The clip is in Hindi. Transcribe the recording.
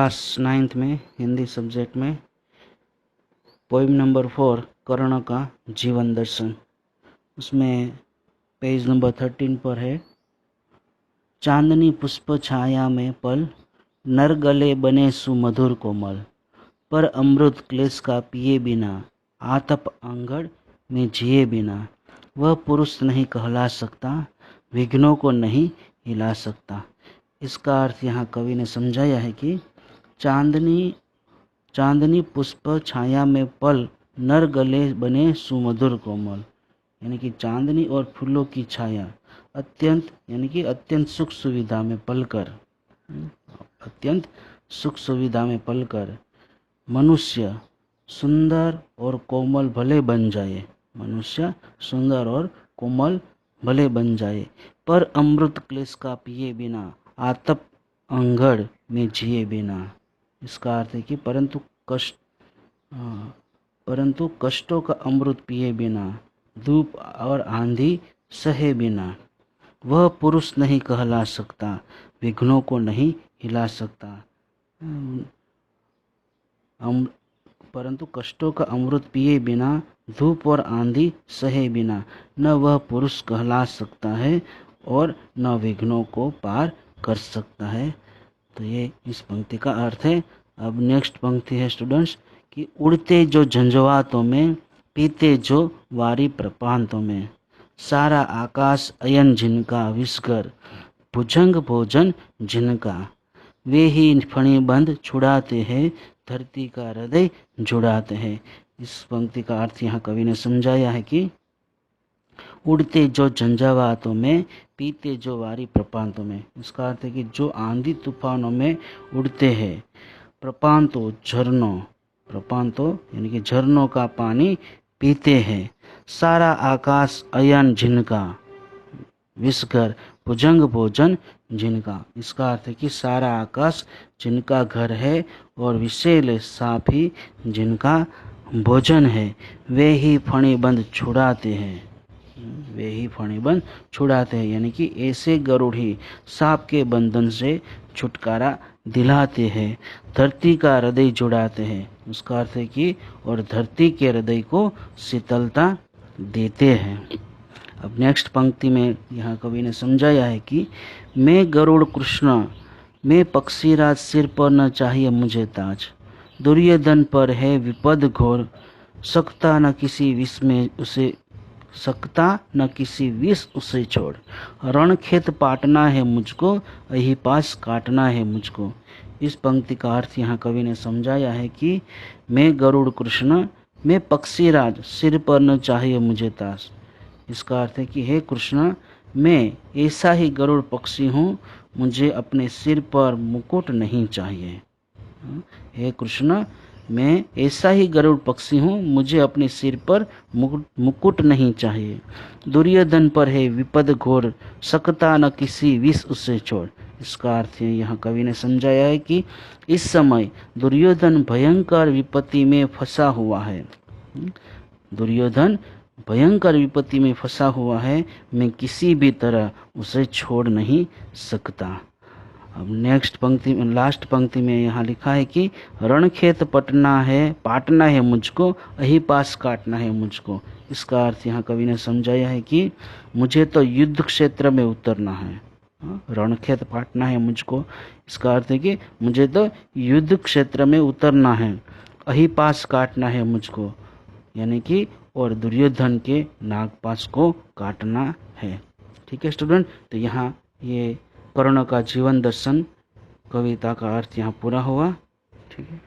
क्लास 9th में हिंदी सब्जेक्ट में पोइम नंबर 4 कर्ण का जीवन दर्शन, उसमें पेज नंबर 13 पर है। चांदनी पुष्प छाया में पल, नर गले बने सुमधुर कोमल, पर अमृत क्लेश का पिए बिना, आतप आंगड़ में जिए बिना, वह पुरुष नहीं कहला सकता, विघ्नों को नहीं हिला सकता। इसका अर्थ यहाँ कवि ने समझाया है कि चांदनी पुष्प छाया में पल, नर गले बने सुमधुर कोमल, यानी कि चांदनी और फूलों की छाया अत्यंत सुख सुविधा में पलकर, मनुष्य सुंदर और कोमल भले बन जाए, पर अमृत क्लेश का पिए बिना, आतप अंगड़ में जिए बिना। इसका अर्थ है कि परंतु कष्टों का अमृत पिए बिना, धूप और आंधी सहे बिना, वह पुरुष नहीं कहला सकता, विघ्नों को नहीं हिला सकता। परंतु कष्टों का अमृत पिए बिना, धूप और आंधी सहे बिना, न वह पुरुष कहला सकता है और न विघ्नों को पार कर सकता है। तो ये इस पंक्ति का अर्थ है। अब नेक्स्ट पंक्ति है स्टूडेंट्स कि उड़ते जो झंझवातों में, पीते जो वारी प्रपांतों में, सारा आकाश अयन जिनका विस्कर, भुजंग भोजन जिनका, वे ही फणिबंध छुड़ाते हैं, धरती का हृदय जुड़ाते हैं। इस पंक्ति का अर्थ यहाँ कवि ने समझाया है कि उड़ते जो झंझावातों में, पीते जो वारी प्रपांतों में। इसका अर्थ है कि जो आंधी तूफानों में उड़ते हैं, प्रपांतों यानी कि झरनों का पानी पीते हैं, सारा आकाश अयन जिनका, विस्कर भुजंग भोजन जिनका। इसका अर्थ है कि सारा आकाश जिनका घर है और विशेल साफी जिनका भोजन है, वे ही फणिबंध छुड़ाते हैं, यानी कि ऐसे गरुड़ी सांप के बंधन से छुटकारा दिलाते हैं, धरती का हृदय जुड़ाते हैं। उसका अर्थ है कि और धरती के हृदय को शीतलता देते हैं। अब नेक्स्ट पंक्ति में यहाँ कवि ने समझाया है कि मैं गरुड़ कृष्ण, मैं पक्षीराज, सिर पर न चाहिए मुझे ताज, दुर्योधन पर है विपद घोर, सकता न किसी विष उसे छोड़, रण खेत पाटना है मुझको, यही पास काटना है मुझको। इस पंक्ति का अर्थ यहाँ कवि ने समझाया है कि मैं गरुड़ कृष्ण, मैं पक्षीराज, सिर पर न चाहिए मुझे ताज। इसका अर्थ है कि हे कृष्ण, मैं ऐसा ही गरुड़ पक्षी हूँ, मुझे अपने सिर पर मुकुट नहीं चाहिए। हे कृष्ण, मैं ऐसा ही गरुड़ पक्षी हूँ, मुझे अपने सिर पर मुकुट नहीं चाहिए। दुर्योधन पर है विपद घोर, सकता न किसी विष उसे छोड़। इसका अर्थ है यहाँ कवि ने समझाया है कि इस समय दुर्योधन भयंकर विपत्ति में फंसा हुआ है, मैं किसी भी तरह उसे छोड़ नहीं सकता। अब नेक्स्ट पंक्ति में, लास्ट पंक्ति में यहाँ लिखा है कि रणखेत पाटना है मुझको, यही पास काटना है मुझको। इसका अर्थ यहाँ कवि ने समझाया है कि मुझे तो युद्ध क्षेत्र में उतरना है। रणखेत पाटना है मुझको, इसका अर्थ है कि मुझे तो युद्ध क्षेत्र में उतरना है, यही पास काटना है मुझको, यानी कि और दुर्योधन के नागपाश को काटना है। ठीक है स्टूडेंट, तो यहाँ ये कर्ण का जीवन दर्शन कविता का अर्थ यहाँ पूरा हुआ। ठीक है।